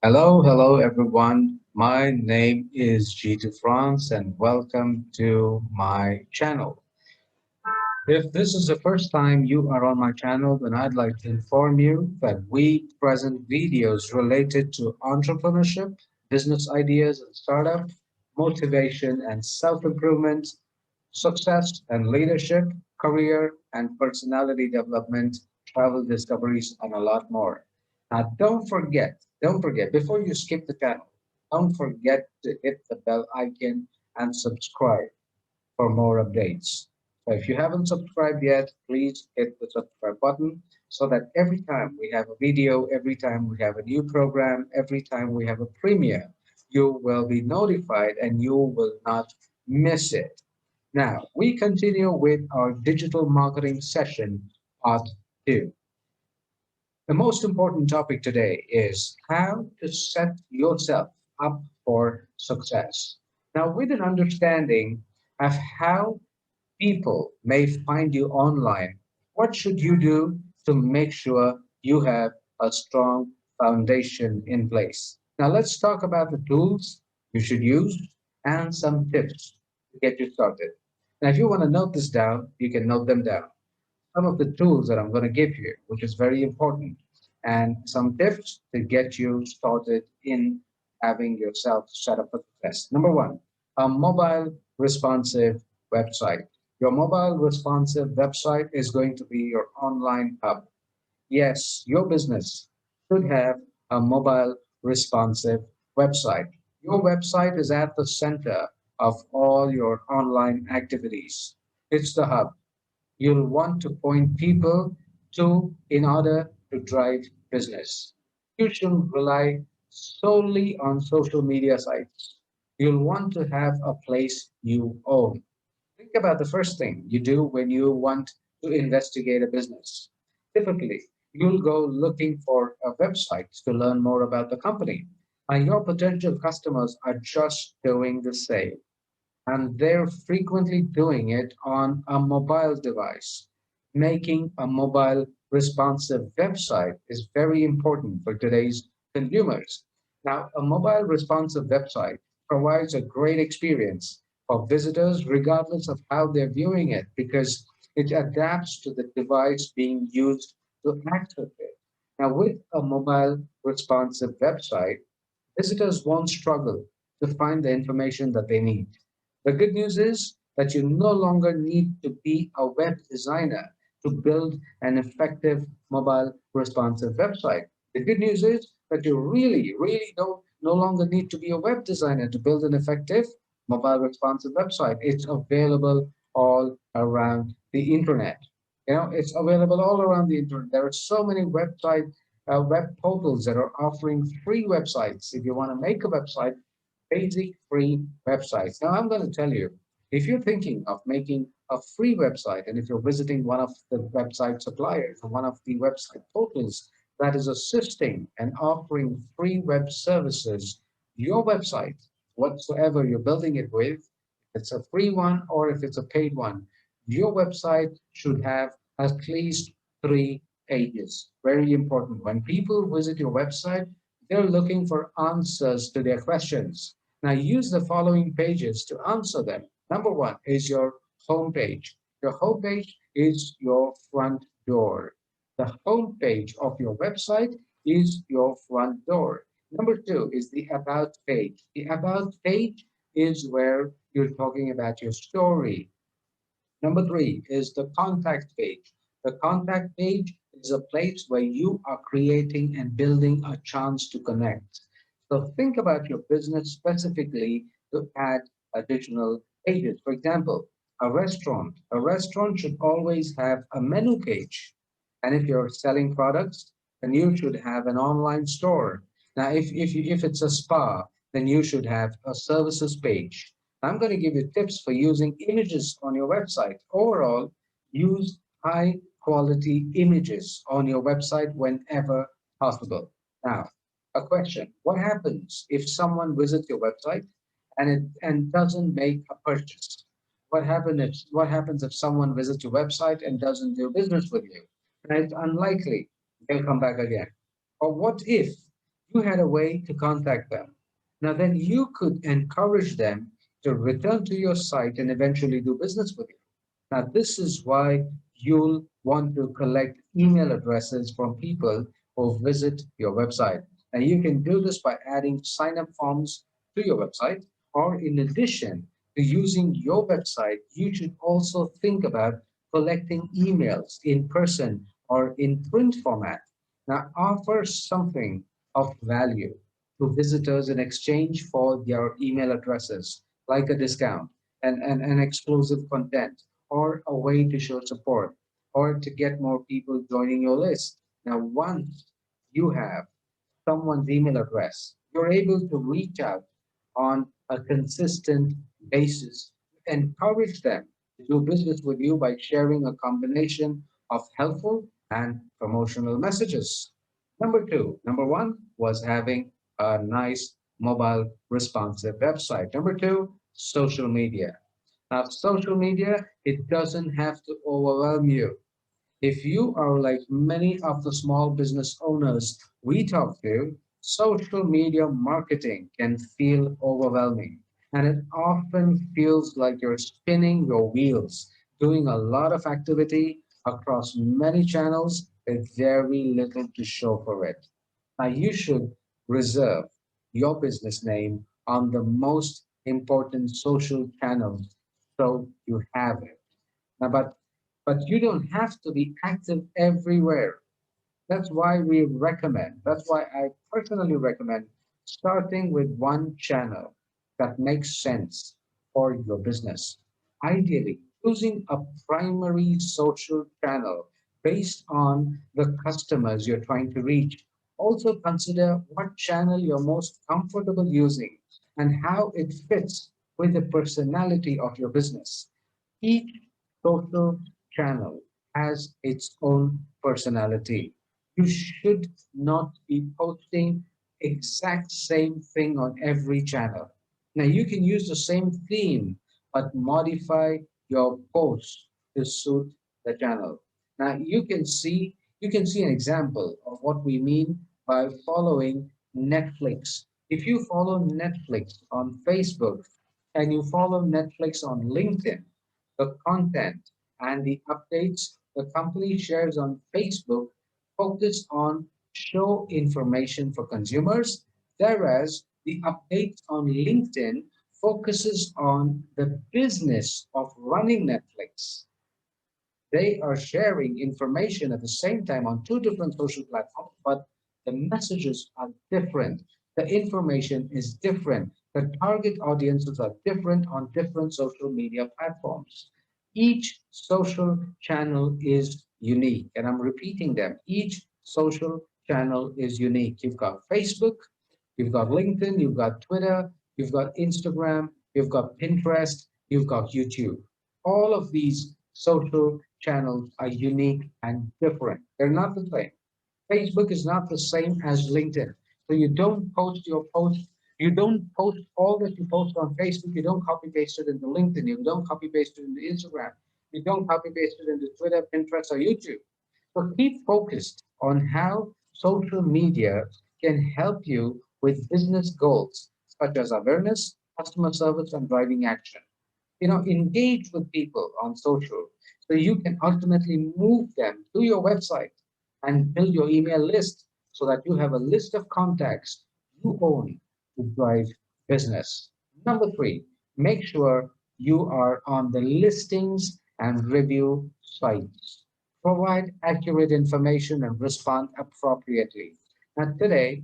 Hello everyone. My name is G2 France and welcome to my channel. If this is the first time you are on my channel, then I'd like to inform you that we present videos related to entrepreneurship, business ideas and startup, motivation and self-improvement, success and leadership, career and personality development, travel discoveries, and a lot more. Now, don't forget, before you skip the channel, don't forget to hit the bell icon and subscribe for more updates. So if you haven't subscribed yet, please hit the subscribe button so that every time we have a video, every time we have a new program, every time we have a premiere, you will be notified and you will not miss it. Now, we continue with our digital marketing session, part two. The most important topic today is how to set yourself up for success. Now, with an understanding of how people may find you online, what should you do to make sure you have a strong foundation in place? Now, let's talk about the tools you should use and some tips to get you started. Now, if you want to note this down, you can note them down. Some of the tools that I'm going to give you, which is very important, and some tips to get you started in having yourself set up for success. Number one, a mobile responsive website. Your mobile responsive website is going to be your online hub. Yes, your business should have a mobile responsive website. Your website is at the center of all your online activities. It's the hub you'll want to point people to in order to drive business. You shouldn't rely solely on social media sites. You'll want to have a place you own. Think about the first thing you do when you want to investigate a business. Typically, you'll go looking for a website to learn more about the company. And your potential customers are just doing the same, and they're frequently doing it on a mobile device. Making a mobile responsive website is very important for today's consumers. Now, a mobile responsive website provides a great experience for visitors, regardless of how they're viewing it, because it adapts to the device being used to access it. Now, with a mobile responsive website, visitors won't struggle to find the information that they need. The good news is that you no longer need to be a web designer to build an effective mobile responsive website. The good news is that you really don't no longer need to be a web designer to build an effective mobile responsive website. It's available all around the internet. It's available all around the internet. There are so many web portals that are offering free websites. If you want to make a website, basic free websites. Now, I'm going to tell you, if you're thinking of making a free website, and if you're visiting one of the website suppliers or one of the website portals that is assisting and offering free web services, your website, whatsoever you're building it with, if it's a free one or if it's a paid one, your website should have at least 3 pages. Very important. When people visit your website, they're looking for answers to their questions. Now use the following pages to answer them. Number one is your homepage. Your homepage is your front door. The homepage of your website is your front door. Number two is the about page. The about page is where you're talking about your story. Number three is the contact page. The contact page is a place where you are creating and building a chance to connect. So think about your business specifically to add additional pages. For example, a restaurant. A restaurant should always have a menu page. And if you're selling products, then you should have an online store. Now, if it's a spa, then you should have a services page. I'm going to give you tips for using images on your website. Overall, use high quality images on your website whenever possible. Now, a question. What happens if someone visits your website and doesn't make a purchase? What happens if someone visits your website and doesn't do business with you? And it's unlikely they'll come back again. Or what if You had a way to contact them. Now, then you could encourage them to return to your site and eventually do business with you. Now, this is why you'll want to collect email addresses from people who visit your website. And you can do this by adding sign up forms to your website, or in addition to using your website, you should also think about collecting emails in person or in print format. Now, offer something of value to visitors in exchange for their email addresses, like a discount and exclusive content or a way to show support or to get more people joining your list. Now, once you have someone's email address, you're able to reach out on a consistent basis, encourage them to do business with you by sharing a combination of helpful and promotional messages. Number one was having a nice mobile responsive website. Number two, social media. Now, social media, it doesn't have to overwhelm you. If you are like many of the small business owners we talk to, social media marketing can feel overwhelming. And it often feels like you're spinning your wheels, doing a lot of activity across many channels with very little to show for it. Now, you should reserve your business name on the most important social channels so you have it. Now, but you don't have to be active everywhere. That's why I personally recommend starting with one channel that makes sense for your business. Ideally, choosing a primary social channel based on the customers you're trying to reach. Also consider what channel you're most comfortable using and how it fits with the personality of your business. Each social channel has its own personality. You should not be posting exact same thing on every channel. Now you can use the same theme, but modify your post to suit the channel. Now you can see an example of what we mean by following Netflix. If you follow Netflix on Facebook and you follow Netflix on LinkedIn, the content and the updates the company shares on Facebook focus on show information for consumers, whereas the updates on LinkedIn focuses on the business of running Netflix. They are sharing information at the same time on two different social platforms, but the messages are different. The information is different. The target audiences are different on different social media platforms. Each social channel is unique, and I'm repeating them. Each social channel is unique. You've got Facebook, you've got LinkedIn, you've got Twitter, you've got Instagram, you've got Pinterest, you've got YouTube. All of these social channels are unique and different. They're not the same. Facebook is not the same as LinkedIn. So you don't post all that you post on Facebook, you don't copy paste it into LinkedIn, you don't copy paste it into Instagram, you don't copy paste it into Twitter, Pinterest, or YouTube. So keep focused on how social media can help you with business goals such as awareness, customer service, and driving action. Engage with people on social so you can ultimately move them to your website and build your email list so that you have a list of contacts you own to drive business. Number three, make sure you are on the listings and review sites. Provide accurate information and respond appropriately. Now, today,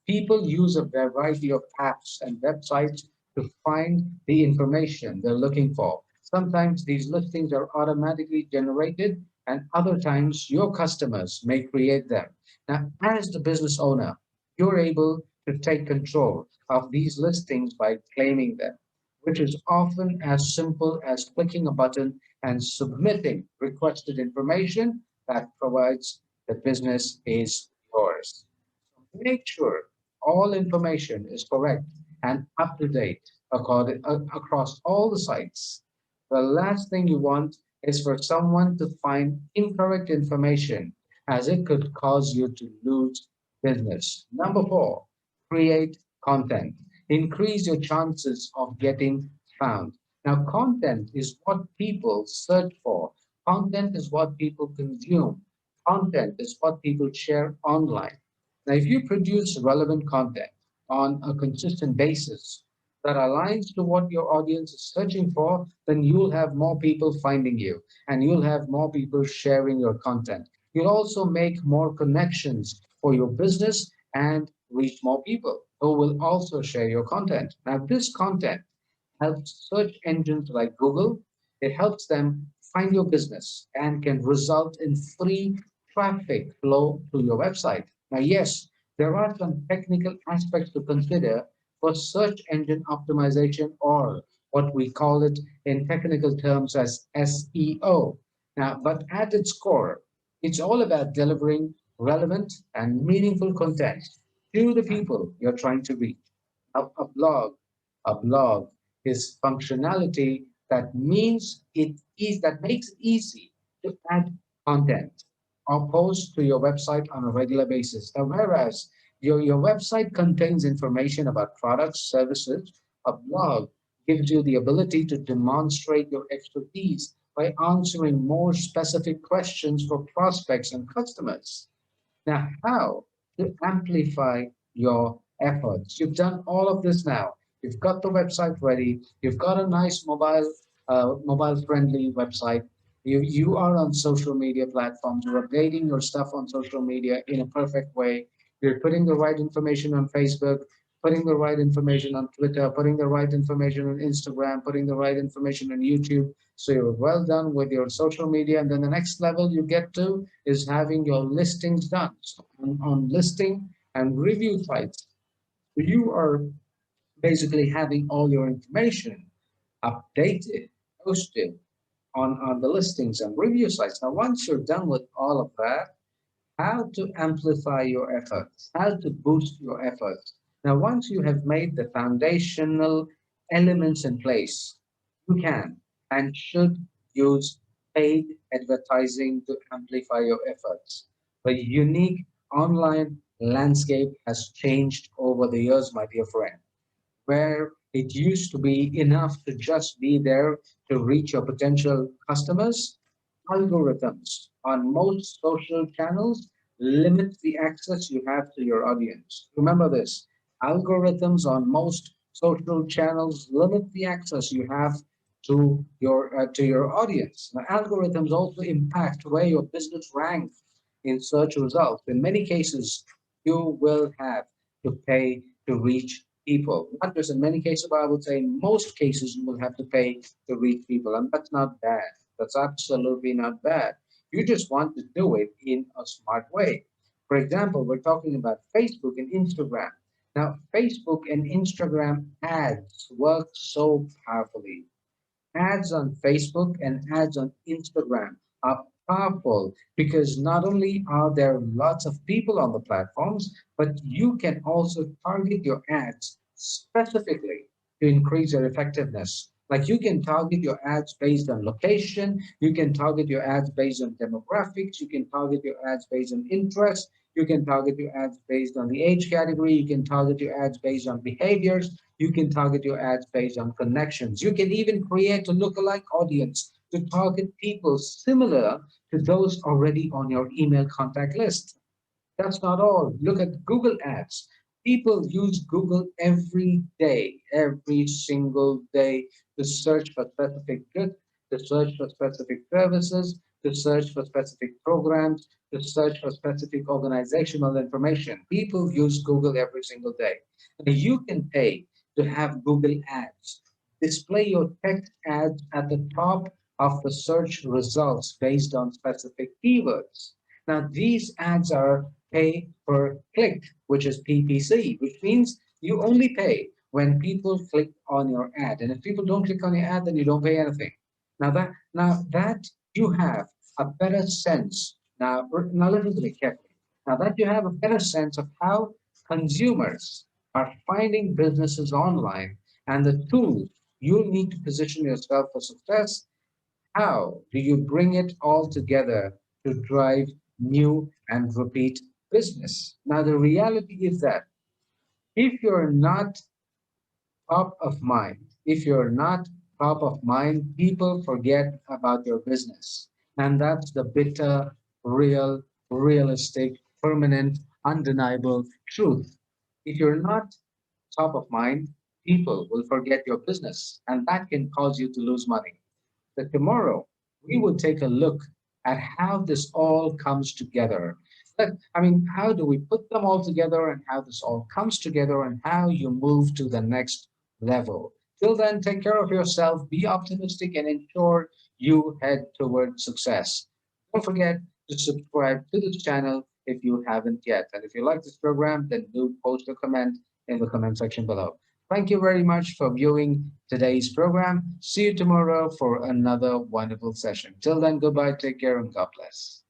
people use a variety of apps and websites to find the information they're looking for. Sometimes these listings are automatically generated, and other times your customers may create them. Now, as the business owner, you're able to take control of these listings by claiming them, which is often as simple as clicking a button and submitting requested information that provides the business is yours. Make sure all information is correct and up to date across all the sites. The last thing you want is for someone to find incorrect information, as it could cause you to lose business. Number four, create content. Increase your chances of getting found. Now, content is what people search for. Content is what people consume. Content is what people share online. Now, if you produce relevant content on a consistent basis that aligns to what your audience is searching for, then you'll have more people finding you and you'll have more people sharing your content. You'll also make more connections for your business and reach more people who will also share your content. Now, this content helps search engines like Google. It helps them find your business and can result in free traffic flow to your website. Now, yes, there are some technical aspects to consider for search engine optimization, or what we call it in technical terms as SEO. Now, but at its core, it's all about delivering relevant and meaningful content to the people you're trying to reach. A blog, a blog is functionality that means it is that makes it easy to add content or post to your website on a regular basis. Now, whereas your website contains information about products, services, a blog gives you the ability to demonstrate your expertise by answering more specific questions for prospects and customers. Now, how to amplify your efforts? You've done all of this now. You've got the website ready. You've got a nice mobile-friendly website. You are on social media platforms. You're updating your stuff on social media in a perfect way. You're putting the right information on Facebook, putting the right information on Twitter, putting the right information on Instagram, putting the right information on YouTube. So you're well done with your social media. And then the next level you get to is having your listings done. So on listing and review sites, you are basically having all your information updated, posted on the listings and review sites. Now, once you're done with all of that, how to amplify your efforts, how to boost your efforts. Now, once you have made the foundational elements in place, you can and should use paid advertising to amplify your efforts. The unique online landscape has changed over the years, my dear friend, where it used to be enough to just be there to reach your potential customers. Algorithms on most social channels limit the access you have to your audience. Remember this, algorithms on most social channels limit the access you have to your audience. Now, algorithms also impact where your business ranks in search results. In many cases, you will have to pay to reach people. Not just in many cases, but I would say in most cases, you will have to pay to reach people. And that's not bad. That's absolutely not bad. You just want to do it in a smart way. For example, we're talking about Facebook and Instagram. Now, Facebook and Instagram ads work so powerfully. Ads on Facebook and ads on Instagram are powerful because not only are there lots of people on the platforms, but you can also target your ads specifically to increase your effectiveness. Like you can target your ads based on location, you can target your ads based on demographics, you can target your ads based on interest, you can target your ads based on the age category, you can target your ads based on behaviors, you can target your ads based on connections. You can even create a lookalike audience to target people similar to those already on your email contact list. That's not all. Look at Google Ads. People use Google every single day to search for specific goods, to search for specific services, to search for specific programs, to search for specific organizational information. People use Google every single day. Now, you can pay to have Google Ads. Display your text ads at the top of the search results based on specific keywords. Now, these ads are pay per click, which is PPC, which means you only pay when people click on your ad. And if people don't click on your ad, then you don't pay anything. Now that you have a better sense, now listen to me carefully. Now that you have a better sense of how consumers are finding businesses online and the tools you need to position yourself for success, how do you bring it all together to drive new and repeat business? Now, the reality is that If you're not top of mind, if you're not top of mind, people forget about your business. And that's the bitter, real, realistic, permanent, undeniable truth. If you're not top of mind, people will forget your business, and that can cause you to lose money. So tomorrow, we will take a look at how this all comes together. How do we put them all together and how this all comes together and how you move to the next level. Till then, take care of yourself, be optimistic, and ensure you head toward success. Don't forget to subscribe to this channel if you haven't yet. And if you like this program, then do post a comment in the comment section below. Thank you very much for viewing today's program. See you tomorrow for another wonderful session. Till then, goodbye, take care, and God bless.